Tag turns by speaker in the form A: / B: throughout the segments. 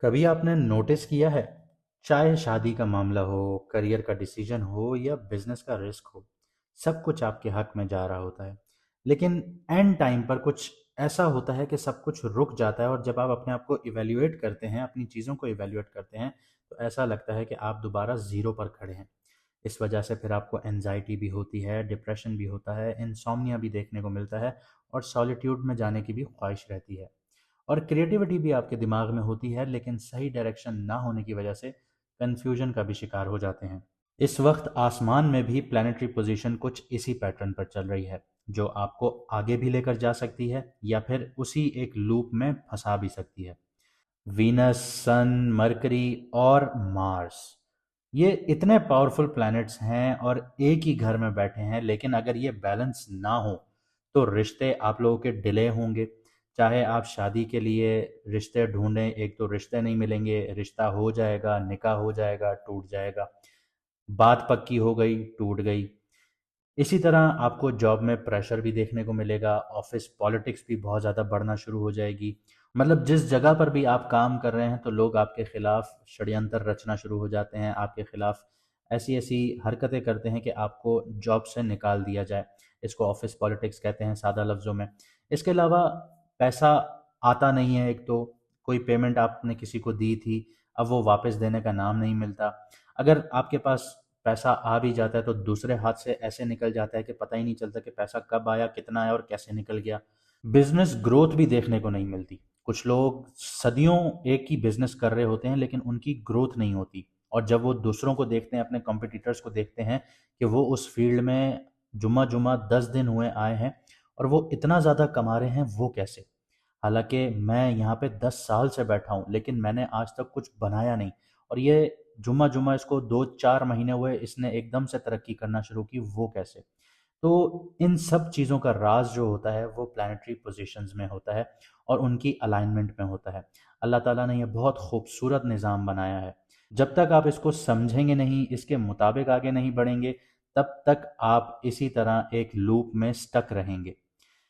A: कभी आपने नोटिस किया है, चाहे शादी का मामला हो, करियर का डिसीजन हो या बिजनेस का रिस्क हो, सब कुछ आपके हक में जा रहा होता है। लेकिन एंड टाइम पर कुछ ऐसा होता है कि सब कुछ रुक जाता है और जब आप अपने आप को इवैल्यूएट करते हैं, अपनी चीज़ों को इवैल्यूएट करते हैं, तो ऐसा लगता है कि आप दोबारा ज़ीरो पर खड़े हैं। इस वजह से फिर आपको एंजाइटी भी होती है, डिप्रेशन भी होता है, इंसोम्निया भी देखने को मिलता है और सॉलिट्यूड में जाने की भी ख्वाहिश रहती है। और क्रिएटिविटी भी आपके दिमाग में होती है, लेकिन सही डायरेक्शन ना होने की वजह से कन्फ्यूजन का भी शिकार हो जाते हैं। इस वक्त आसमान में भी प्लैनेटरी पोजीशन कुछ इसी पैटर्न पर चल रही है, जो आपको आगे भी लेकर जा सकती है या फिर उसी एक लूप में फंसा भी सकती है। वीनस, सन, मरकरी और मार्स, ये इतने पावरफुल प्लैनेट्स हैं और एक ही घर में बैठे हैं, लेकिन अगर ये बैलेंस ना हो तो रिश्ते आप लोगों के डिले होंगे। चाहे आप शादी के लिए रिश्ते ढूंढें, एक तो रिश्ते नहीं मिलेंगे, रिश्ता हो जाएगा, निकाह हो जाएगा, टूट जाएगा, बात पक्की हो गई, टूट गई। इसी तरह आपको जॉब में प्रेशर भी देखने को मिलेगा, ऑफिस पॉलिटिक्स भी बहुत ज़्यादा बढ़ना शुरू हो जाएगी। मतलब जिस जगह पर भी आप काम कर रहे हैं तो लोग आपके खिलाफ षड्यंत्र रचना शुरू हो जाते हैं, आपके खिलाफ ऐसी ऐसी हरकतें करते हैं कि आपको जॉब से निकाल दिया जाए। इसको ऑफिस पॉलिटिक्स कहते हैं सादा लफ्ज़ों में। इसके अलावा पैसा आता नहीं है, एक तो कोई पेमेंट आपने किसी को दी थी, अब वो वापस देने का नाम नहीं मिलता। अगर आपके पास पैसा आ भी जाता है तो दूसरे हाथ से ऐसे निकल जाता है कि पता ही नहीं चलता कि पैसा कब आया, कितना आया और कैसे निकल गया। बिजनेस ग्रोथ भी देखने को नहीं मिलती। कुछ लोग सदियों एक ही बिजनेस कर रहे होते हैं लेकिन उनकी ग्रोथ नहीं होती, और जब वो दूसरों को देखते हैं, अपने कॉम्पिटिटर्स को देखते हैं कि वो उस फील्ड में जुम्मा जुम्मा 10 दिन हुए आए हैं और वो इतना ज़्यादा कमा रहे हैं, वो कैसे? हालांकि मैं यहाँ पे 10 साल से बैठा हूँ लेकिन मैंने आज तक कुछ बनाया नहीं, और ये जुम्मा जुम्मा इसको 2-4 महीने हुए, इसने एकदम से तरक्की करना शुरू की, वो कैसे? तो इन सब चीज़ों का राज जो होता है वो प्लानिटरी पोजीशंस में होता है और उनकी अलाइनमेंट में होता है। अल्लाह ताला ने ये बहुत खूबसूरत निज़ाम बनाया है। जब तक आप इसको समझेंगे नहीं, इसके मुताबिक आगे नहीं बढ़ेंगे, तब तक आप इसी तरह एक लूप में स्टक रहेंगे।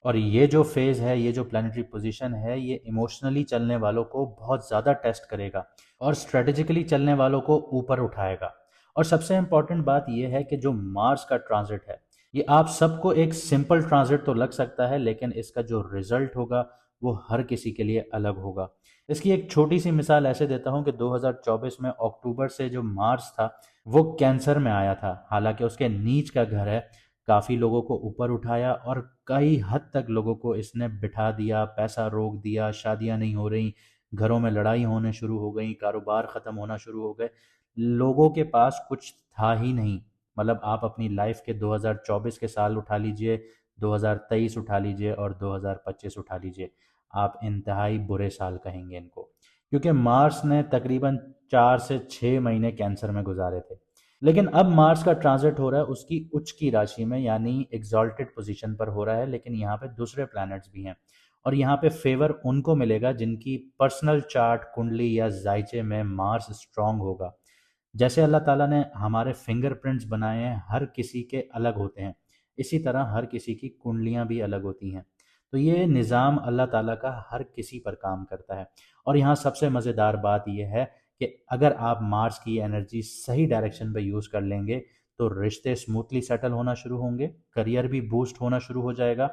A: और ये जो फेज़ है, ये जो प्लानिटरी पोजीशन है, ये इमोशनली चलने वालों को बहुत ज़्यादा टेस्ट करेगा और स्ट्रेटेजिकली चलने वालों को ऊपर उठाएगा। और सबसे इम्पॉर्टेंट बात यह है कि जो मार्स का ट्रांजिट है, ये आप सबको एक सिंपल ट्रांजिट तो लग सकता है, लेकिन इसका जो रिजल्ट होगा वो हर किसी के लिए अलग होगा। इसकी एक छोटी सी मिसाल ऐसे देता हूँ कि 2024 में अक्टूबर से जो मार्स था वो कैंसर में आया था। हालांकि उसके नीच का घर है, काफ़ी लोगों को ऊपर उठाया और कई हद तक लोगों को इसने बिठा दिया, पैसा रोक दिया, शादियां नहीं हो रही, घरों में लड़ाई होने शुरू हो गई, कारोबार ख़त्म होना शुरू हो गए। लोगों के पास कुछ था ही नहीं। मतलब आप अपनी लाइफ के 2024 के साल उठा लीजिए, 2023 उठा लीजिए और 2025 उठा लीजिए, आप इंतहाई बुरे साल कहेंगे इनको, क्योंकि मार्स ने तकरीबन 4 से 6 महीने कैंसर में गुजारे थे। लेकिन अब मार्स का ट्रांजिट हो रहा है उसकी उच्च की राशि में, यानी एग्जॉल्टेड पोजीशन पर हो रहा है, लेकिन यहाँ पे दूसरे प्लैनेट्स भी हैं और यहाँ पे फेवर उनको मिलेगा जिनकी पर्सनल चार्ट कुंडली या जायचे में मार्स स्ट्रांग होगा। जैसे अल्लाह ताला ने हमारे फिंगरप्रिंट्स बनाए हैं, हर किसी के अलग होते हैं, इसी तरह हर किसी की कुंडलियां भी अलग होती हैं। तो ये निज़ाम अल्लाह ताला का हर किसी पर काम करता है। और यहाँ सबसे मज़ेदार बात यह है कि अगर आप मार्स की एनर्जी सही डायरेक्शन में यूज़ कर लेंगे तो रिश्ते स्मूथली सेटल होना शुरू होंगे, करियर भी बूस्ट होना शुरू हो जाएगा,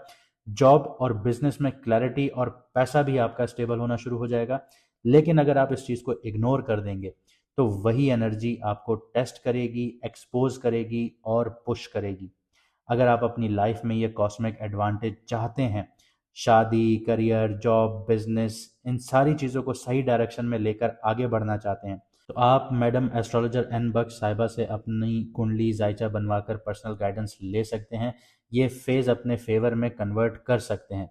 A: जॉब और बिजनेस में क्लैरिटी और पैसा भी आपका स्टेबल होना शुरू हो जाएगा। लेकिन अगर आप इस चीज़ को इग्नोर कर देंगे तो वही एनर्जी आपको टेस्ट करेगी, एक्सपोज करेगी और पुश करेगी। अगर आप अपनी लाइफ में ये कॉस्मिक एडवांटेज चाहते हैं, शादी, करियर, जॉब, बिजनेस, इन सारी चीज़ों को सही डायरेक्शन में लेकर आगे बढ़ना चाहते हैं, तो आप मैडम एस्ट्रोलॉजर एन बख्श साहिबा से अपनी कुंडली जायचा बनवाकर पर्सनल गाइडेंस ले सकते हैं। ये फेज़ अपने फेवर में कन्वर्ट कर सकते हैं।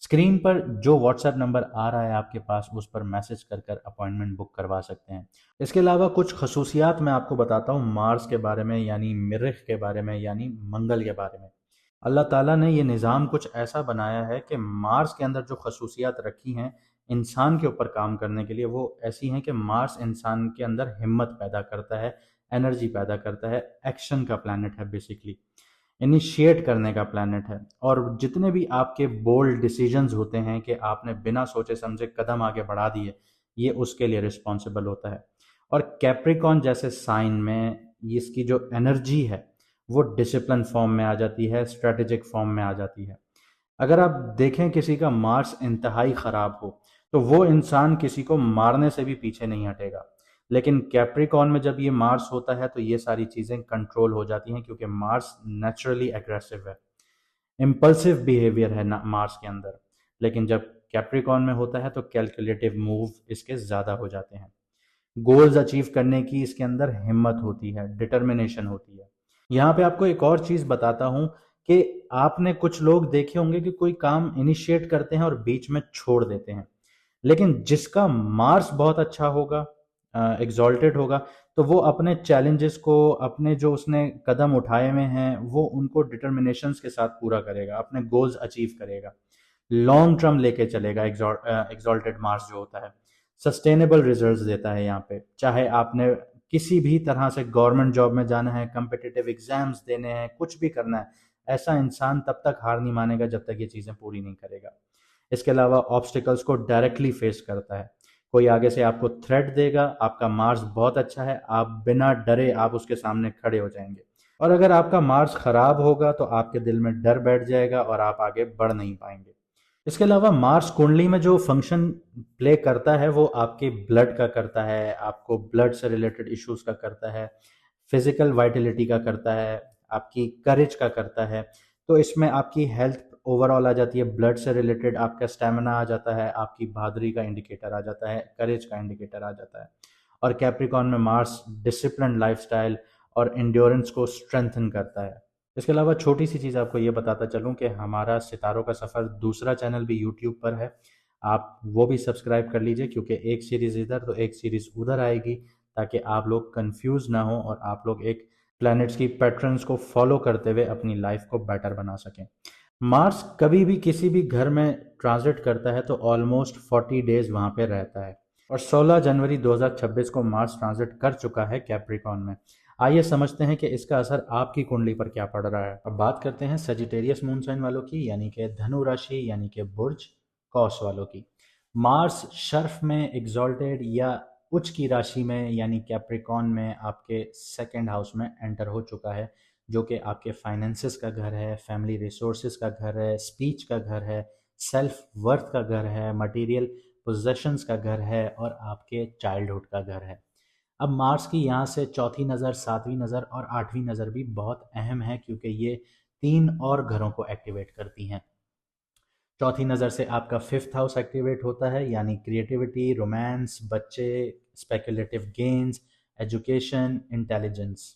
A: स्क्रीन पर जो व्हाट्सएप नंबर आ रहा है आपके पास, उस पर मैसेज कर कर अपॉइंटमेंट बुक करवा सकते हैं। इसके अलावा कुछ खसूसियात मैं आपको बताता हूँ मार्स के बारे में, यानी मरीख के बारे में, यानी मंगल के बारे में। अल्लाह ताला ने ये निज़ाम कुछ ऐसा बनाया है कि मार्स के अंदर जो खसूसियात रखी हैं इंसान के ऊपर काम करने के लिए, वो ऐसी हैं कि मार्स इंसान के अंदर हिम्मत पैदा करता है, एनर्जी पैदा करता है, एक्शन का प्लैनेट है बेसिकली, इनिशिएट करने का प्लैनेट है। और जितने भी आपके बोल्ड डिसीजंस होते हैं कि आपने बिना सोचे समझे कदम आगे बढ़ा दिए, ये उसके लिए रिस्पॉन्सिबल होता है। और कैप्रिकॉन जैसे साइन में इसकी जो एनर्जी है वो डिसिप्लिन फॉर्म में आ जाती है, स्ट्रेटेजिक फॉर्म में आ जाती है। अगर आप देखें किसी का मार्स इंतहाई खराब हो तो वो इंसान किसी को मारने से भी पीछे नहीं हटेगा। लेकिन कैप्रिकॉन में जब ये मार्स होता है तो ये सारी चीजें कंट्रोल हो जाती हैं, क्योंकि मार्स नेचुरली एग्रेसिव है, इम्पल्सिव बिहेवियर है ना मार्स के अंदर। लेकिन जब कैप्रिकॉन में होता है तो कैलकुलेटिव मूव इसके ज्यादा हो जाते हैं। गोल्स अचीव करने की इसके अंदर हिम्मत होती है, डिटर्मिनेशन होती है। यहाँ पे आपको एक और चीज बताता हूँ कि आपने कुछ लोग देखे होंगे कि कोई काम इनिशिएट करते हैं और बीच में छोड़ देते हैं। लेकिन जिसका मार्स बहुत अच्छा होगा, एग्जॉल्टेड होगा, तो वो अपने चैलेंजेस को, अपने जो उसने कदम उठाए हुए हैं वो उनको डिटर्मिनेशंस के साथ पूरा करेगा, अपने गोल्स अचीव करेगा, लॉन्ग टर्म लेके चलेगा। एग्जॉल्टेड मार्स जो होता है सस्टेनेबल रिजल्ट्स देता है। यहाँ पे चाहे आपने किसी भी तरह से गवर्नमेंट जॉब में जाना है, कम्पिटिटिव एग्जाम्स देने हैं, कुछ भी करना है, ऐसा इंसान तब तक हार नहीं मानेगा जब तक ये चीज़ें पूरी नहीं करेगा। इसके अलावा ऑब्स्टिकल्स को डायरेक्टली फेस करता है। कोई आगे से आपको थ्रेट देगा, आपका मार्स बहुत अच्छा है, आप बिना डरे आप उसके सामने खड़े हो जाएंगे। और अगर आपका मार्स खराब होगा तो आपके दिल में डर बैठ जाएगा और आप आगे बढ़ नहीं पाएंगे। इसके अलावा मार्स कुंडली में जो फंक्शन प्ले करता है वो आपके ब्लड का करता है, आपको ब्लड से रिलेटेड इश्यूज का करता है, फिजिकल वाइटलिटी का करता है, आपकी करेज का करता है। तो इसमें आपकी हेल्थ ओवरऑल आ जाती है, ब्लड से रिलेटेड आपका स्टेमिना आ जाता है, आपकी बहादुरी का इंडिकेटर आ जाता है, करेज का इंडिकेटर आ जाता है। और कैप्रिकॉन में मार्स डिसिप्लिन लाइफस्टाइल और इंड्योरेंस को स्ट्रेंथन करता है। इसके अलावा छोटी सी चीज़ आपको ये बताता चलूँ कि हमारा सितारों का सफ़र दूसरा चैनल भी यूट्यूब पर है, आप वो भी सब्सक्राइब कर लीजिए, क्योंकि एक सीरीज़ इधर तो एक सीरीज़ उधर आएगी, ताकि आप लोग कंफ्यूज ना हो और आप लोग एक प्लैनेट्स की पैटर्न्स को फॉलो करते हुए अपनी लाइफ को बेटर बना सकें। मार्स कभी भी किसी भी घर में ट्रांजिट करता है तो ऑलमोस्ट 40 डेज वहाँ पे रहता है, और 16 जनवरी 2026 को मार्स ट्रांजिट कर चुका है कैप्रिकॉन में। आइए समझते हैं कि इसका असर आपकी कुंडली पर क्या पड़ रहा है। अब बात करते हैं सजिटेरियस मून साइन वालों की, यानी कि धनु राशि, यानी कि बुर्ज कौस वालों की। मार्स शर्फ में एग्जॉल्टेड या उच्च की राशि में यानी कैप्रिकॉन में आपके सेकंड हाउस में एंटर हो चुका है, जो कि आपके फाइनेंसेस का घर है, फैमिली रिसोर्सेज का घर है, स्पीच का घर है, सेल्फ वर्थ का घर है, मटेरियल पोजेशंस का घर है और आपके चाइल्डहुड का घर है। अब मार्स की यहाँ से चौथी नज़र, सातवीं नज़र और आठवीं नज़र भी बहुत अहम है, क्योंकि ये तीन और घरों को एक्टिवेट करती हैं। चौथी नज़र से आपका फिफ्थ हाउस एक्टिवेट होता है, यानी क्रिएटिविटी, रोमांस, बच्चे, स्पेकुलेटिव गेन्स, एजुकेशन, इंटेलिजेंस।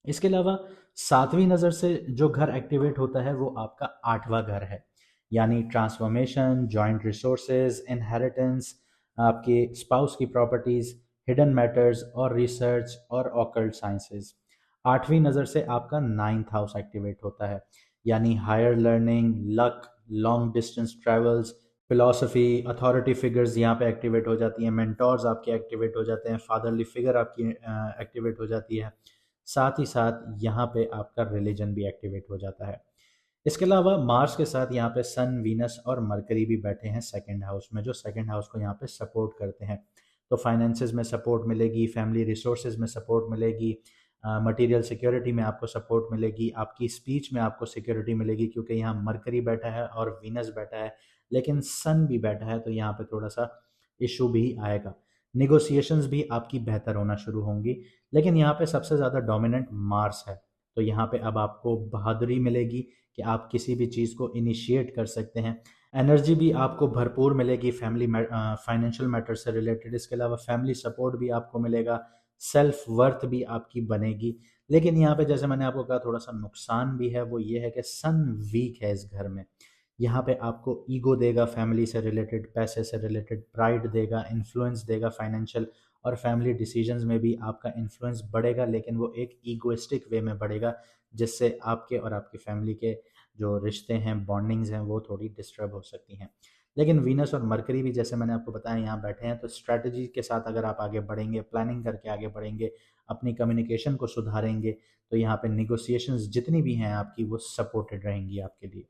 A: इसके अलावा सातवीं नज़र से जो घर एक्टिवेट होता है वो आपका आठवां घर है, यानी ट्रांसफॉर्मेशन, जॉइंट रिसोर्सेज, इनहेरिटेंस, आपकी स्पाउस की प्रॉपर्टीज़, हिडन मैटर्स और रिसर्च और ऑकल्ट साइंसेज। आठवीं नज़र से आपका नाइन्थ हाउस एक्टिवेट होता है, यानी higher learning, luck, long distance travels, philosophy, authority figures यहाँ पे एक्टिवेट हो जाती हैं, मेंटोर्स आपके एक्टिवेट हो जाते हैं, फादरली फिगर आपकी एक्टिवेट हो जाती है। साथ ही साथ यहाँ पे आपका रिलीजन भी एक्टिवेट हो जाता है। इसके अलावा मार्स के साथ यहाँ पे सन, वीनस और मरकरी भी बैठे हैं सेकंड हाउस में, जो सेकंड हाउस को यहाँ पे सपोर्ट करते हैं। तो फाइनेंसेस में सपोर्ट मिलेगी, फैमिली रिसोर्सेज में सपोर्ट मिलेगी, मटेरियल सिक्योरिटी में आपको सपोर्ट मिलेगी, आपकी स्पीच में आपको सिक्योरिटी मिलेगी, क्योंकि यहाँ मरकरी बैठा है और वीनस बैठा है, लेकिन सन भी बैठा है, तो यहाँ पे थोड़ा सा इशू भी आएगा। निगोसिएशंस भी आपकी बेहतर होना शुरू होंगी। लेकिन यहाँ पे सबसे ज़्यादा डोमिनेंट मार्स है, तो यहाँ पे अब आपको बहादुरी मिलेगी कि आप किसी भी चीज़ को इनिशिएट कर सकते हैं। एनर्जी भी आपको भरपूर मिलेगी फैमिली फाइनेंशियल मैटर से रिलेटेड। इसके अलावा फैमिली सपोर्ट भी आपको मिलेगा, सेल्फ वर्थ भी आपकी बनेगी। लेकिन यहाँ पे जैसे मैंने आपको कहा थोड़ा सा नुकसान भी है, वो ये है कि सन वीक है इस घर में। यहाँ पे आपको ईगो देगा, फैमिली से रिलेटेड, पैसे से रिलेटेड, प्राइड देगा, इन्फ्लुएंस देगा फाइनेंशियल, और फैमिली डिसीजंस में भी आपका इन्फ्लुएंस बढ़ेगा, लेकिन वो एक ईगोइस्टिक वे में बढ़ेगा, जिससे आपके और आपकी फैमिली के जो रिश्ते हैं, बॉन्डिंग्स हैं, वो थोड़ी डिस्टर्ब हो सकती हैं। लेकिन वीनस और मरकरी भी जैसे मैंने आपको बताया यहाँ बैठे हैं, तो स्ट्रैटेजी के साथ अगर आप आगे बढ़ेंगे, प्लानिंग करके आगे बढ़ेंगे, अपनी कम्युनिकेशन को सुधारेंगे, तो यहाँ पे निगोसिएशंस जितनी भी हैं आपकी, वो सपोर्टेड रहेंगी आपके लिए।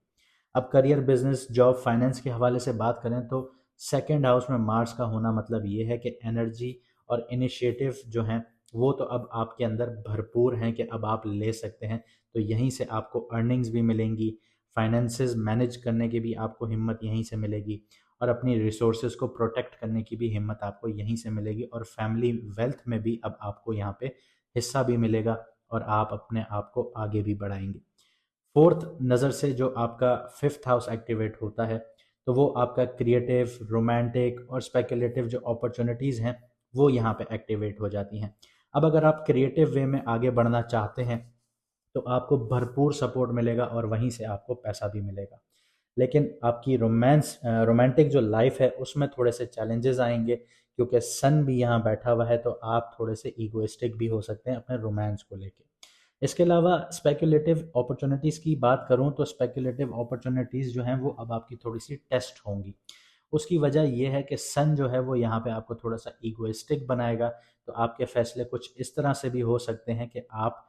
A: अब करियर, बिजनेस, जॉब, फाइनेंस के हवाले से बात करें तो सेकंड हाउस में मार्स का होना मतलब ये है कि एनर्जी और इनिशिएटिव जो हैं वो तो अब आपके अंदर भरपूर हैं कि अब आप ले सकते हैं। तो यहीं से आपको अर्निंग्स भी मिलेंगी, फाइनेंसेस मैनेज करने की भी आपको हिम्मत यहीं से मिलेगी, और अपनी रिसोर्सेज को प्रोटेक्ट करने की भी हिम्मत आपको यहीं से मिलेगी, और फैमिली वेल्थ में भी अब आपको यहाँ पे हिस्सा भी मिलेगा, और आप अपने आप को आगे भी बढ़ाएंगे। फोर्थ नज़र से जो आपका फिफ्थ हाउस एक्टिवेट होता है, तो वो आपका क्रिएटिव, रोमांटिक और स्पेकुलेटिव जो अपॉर्चुनिटीज़ हैं वो यहाँ पे एक्टिवेट हो जाती हैं। अब अगर आप क्रिएटिव वे में आगे बढ़ना चाहते हैं तो आपको भरपूर सपोर्ट मिलेगा और वहीं से आपको पैसा भी मिलेगा। लेकिन आपकी रोमांटिक जो लाइफ है उसमें थोड़े से चैलेंजेस आएंगे, क्योंकि सन भी यहाँ बैठा हुआ है, तो आप थोड़े से ईगोइस्टिक भी हो सकते हैं अपने रोमांस को लेके। इसके अलावा स्पेकुलेटिव अपॉर्चुनिटीज़ की बात करूँ तो स्पेकुलेटिव अपॉर्चुनिटीज़ जो हैं वो अब आपकी थोड़ी सी टेस्ट होंगी। उसकी वजह ये है कि सन जो है वो यहाँ पे आपको थोड़ा सा ईगोइस्टिक बनाएगा। तो आपके फैसले कुछ इस तरह से भी हो सकते हैं कि आप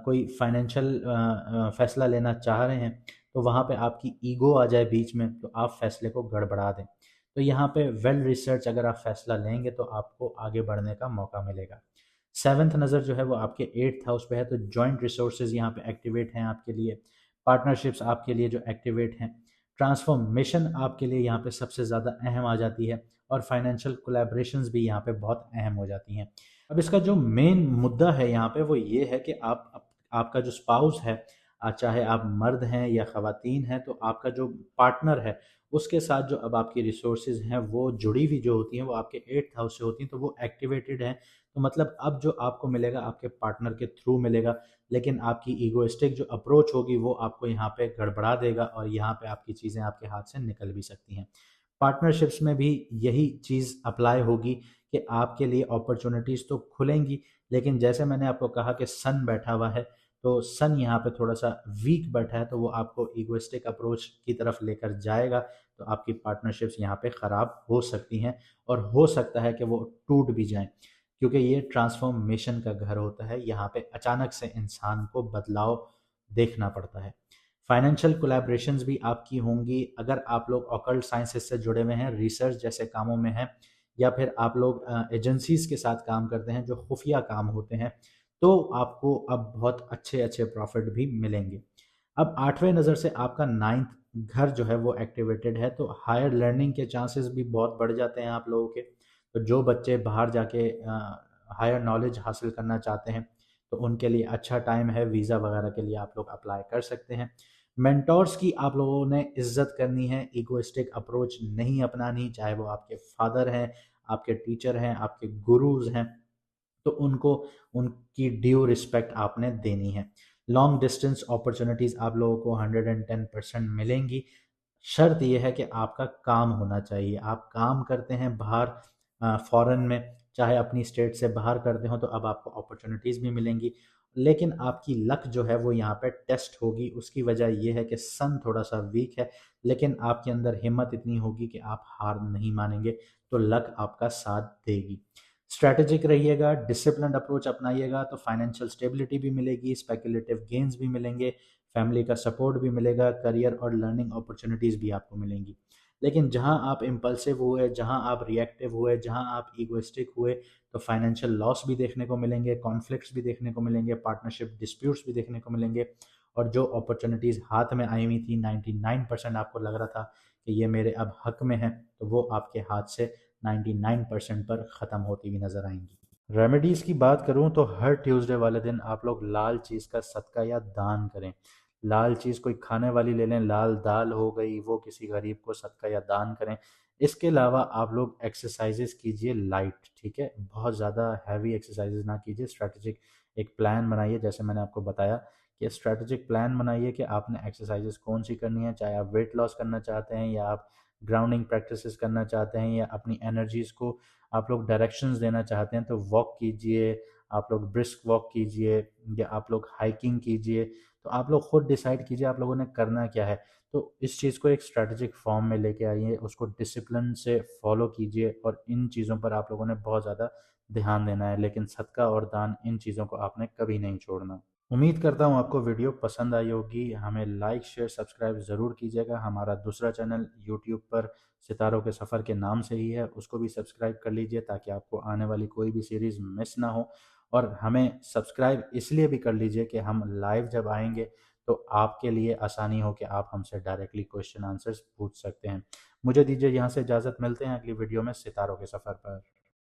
A: कोई फाइनेंशियल फैसला लेना चाह रहे हैं, तो वहाँ पे आपकी ईगो आ जाए बीच में, तो आप फैसले को गड़बड़ा दें। तो यहाँ पे वेल रिसर्च अगर आप फैसला लेंगे तो आपको आगे बढ़ने का मौका मिलेगा। सेवन्थ नज़र जो है वो आपके एट्थ हाउस पे है, तो जॉइंट रिसोर्सेज यहाँ पे एक्टिवेट हैं आपके लिए, पार्टनरशिप्स आपके लिए जो एक्टिवेट हैं, ट्रांसफॉर्मेशन आपके लिए यहाँ पे सबसे ज़्यादा अहम आ जाती है, और फाइनेंशियल कोलैबोरेशंस भी यहाँ पे बहुत अहम हो जाती हैं। अब इसका जो मेन मुद्दा है यहाँ पे वो ये है कि आपका जो स्पाउस है, चाहे आप मर्द हैं या ख़वातीन हैं, तो आपका जो पार्टनर है उसके साथ जो अब आपकी रिसोर्सेज हैं वो जुड़ी हुई जो होती हैं वो आपके एट्थ हाउस से होती हैं, तो वो एक्टिवेटेड हैं। तो मतलब अब जो आपको मिलेगा आपके पार्टनर के थ्रू मिलेगा, लेकिन आपकी ईगोइस्टिक जो अप्रोच होगी वो आपको यहाँ पे गड़बड़ा देगा, और यहाँ पे आपकी चीज़ें आपके हाथ से निकल भी सकती हैं। पार्टनरशिप्स में भी यही चीज़ अप्लाई होगी कि आपके लिए अपॉर्चुनिटीज़ तो खुलेंगी, लेकिन जैसे मैंने आपको कहा कि सन बैठा हुआ है, तो सन यहाँ पे थोड़ा सा वीक बैठा है, तो वो आपको ईगोइस्टिक अप्रोच की तरफ लेकर जाएगा। तो आपकी पार्टनरशिप्स यहाँ पे ख़राब हो सकती हैं, और हो सकता है कि वो टूट भी जाएं, क्योंकि ये ट्रांसफॉर्मेशन का घर होता है। यहाँ पे अचानक से इंसान को बदलाव देखना पड़ता है। फाइनेंशियल कोलैबोरेशंस भी आपकी होंगी अगर आप लोग ऑकल्ट साइंसेस से जुड़े हुए हैं, रिसर्च जैसे कामों में हैं, या फिर आप लोग एजेंसीज के साथ काम करते हैं जो खुफिया काम होते हैं, तो आपको अब बहुत अच्छे अच्छे प्रॉफिट भी मिलेंगे। अब आठवें नज़र से आपका नाइन्थ घर जो है वो एक्टिवेटेड है, तो हायर लर्निंग के चांसेस भी बहुत बढ़ जाते हैं आप लोगों के। तो जो बच्चे बाहर जाके हायर नॉलेज हासिल करना चाहते हैं, तो उनके लिए अच्छा टाइम है, वीज़ा वगैरह के लिए आप लोग अप्लाई कर सकते हैं। मेंटोर्स की आप लोगों ने इज्जत करनी है, इगोइस्टिक अप्रोच नहीं अपनानी, चाहे वो आपके फादर हैं, आपके टीचर हैं, आपके गुरुज हैं, तो उनको उनकी ड्यू रिस्पेक्ट आपने देनी है। लॉन्ग डिस्टेंस अपॉर्चुनिटीज़ आप लोगों को 110% मिलेंगी। शर्त यह है कि आपका काम होना चाहिए। आप काम करते हैं बाहर फॉरेन में, चाहे अपनी स्टेट से बाहर करते हो, तो अब आपको अपॉर्चुनिटीज़ भी मिलेंगी, लेकिन आपकी लक जो है वो यहाँ पे टेस्ट होगी। उसकी वजह यह है कि सन थोड़ा सा वीक है, लेकिन आपके अंदर हिम्मत इतनी होगी कि आप हार नहीं मानेंगे, तो लक आपका साथ देगी। स्ट्रैटेजिक रहिएगा, डिसिप्लिन्ड अप्रोच अपनाइएगा, तो फाइनेंशियल स्टेबिलिटी भी मिलेगी, स्पेकुलेटिव गेन्स भी मिलेंगे, फैमिली का सपोर्ट भी मिलेगा, करियर और लर्निंग अपॉर्चुनिटीज़ भी आपको मिलेंगी। लेकिन जहां आप इम्पल्सिव हुए, जहां आप रिएक्टिव हुए, जहां आप ईगोइस्टिक हुए, तो फाइनेंशियल लॉस भी देखने को मिलेंगे, कॉन्फ्लिक्ट्स भी देखने को मिलेंगे, पार्टनरशिप डिस्प्यूट्स भी देखने को मिलेंगे, और जो अपॉर्चुनिटीज़ हाथ में आई हुई थी 99% आपको लग रहा था कि ये मेरे अब हक में है, तो वो आपके हाथ से 99% पर ख़त्म होती हुई नज़र आएंगी। रेमेडीज़ की बात करूं तो हर ट्यूसडे वाले दिन आप लोग लाल चीज़ का सदका या दान करें। लाल चीज़ कोई खाने वाली ले लें, लाल दाल हो गई, वो किसी गरीब को सदका या दान करें। इसके अलावा आप लोग एक्सरसाइजेस कीजिए लाइट, ठीक है, बहुत ज़्यादा हैवी एक्सरसाइजेस ना कीजिए। स्ट्रैटेजिक एक प्लान बनाइए, जैसे मैंने आपको बताया कि स्ट्रैटेजिक प्लान बनाइए कि आपने एक्सरसाइजेस कौन सी करनी है, चाहे आप वेट लॉस करना चाहते हैं, या आप ग्राउंडिंग प्रैक्टिसेस करना चाहते हैं, या अपनी एनर्जीज़ को आप लोग डायरेक्शंस देना चाहते हैं, तो वॉक कीजिए, आप लोग ब्रिस्क वॉक कीजिए, या आप लोग हाइकिंग कीजिए। तो आप लोग खुद डिसाइड कीजिए आप लोगों ने करना क्या है। तो इस चीज़ को एक स्ट्रैटेजिक फॉर्म में लेके आइए, उसको डिसिप्लिन से फॉलो कीजिए, और इन चीज़ों पर आप लोगों ने बहुत ज़्यादा ध्यान देना है। लेकिन सदका और दान, इन चीज़ों को आपने कभी नहीं छोड़ना। उम्मीद करता हूँ आपको वीडियो पसंद आई होगी। हमें लाइक शेयर सब्सक्राइब ज़रूर कीजिएगा। हमारा दूसरा चैनल यूट्यूब पर सितारों के सफ़र के नाम से ही है, उसको भी सब्सक्राइब कर लीजिए ताकि आपको आने वाली कोई भी सीरीज़ मिस ना हो। और हमें सब्सक्राइब इसलिए भी कर लीजिए कि हम लाइव जब आएंगे तो आपके लिए आसानी हो कि आप हमसे डायरेक्टली क्वेश्चन आंसर्स पूछ सकते हैं। मुझे दीजिए यहाँ से इजाज़त, मिलते हैं अगली वीडियो में सितारों के सफ़र पर।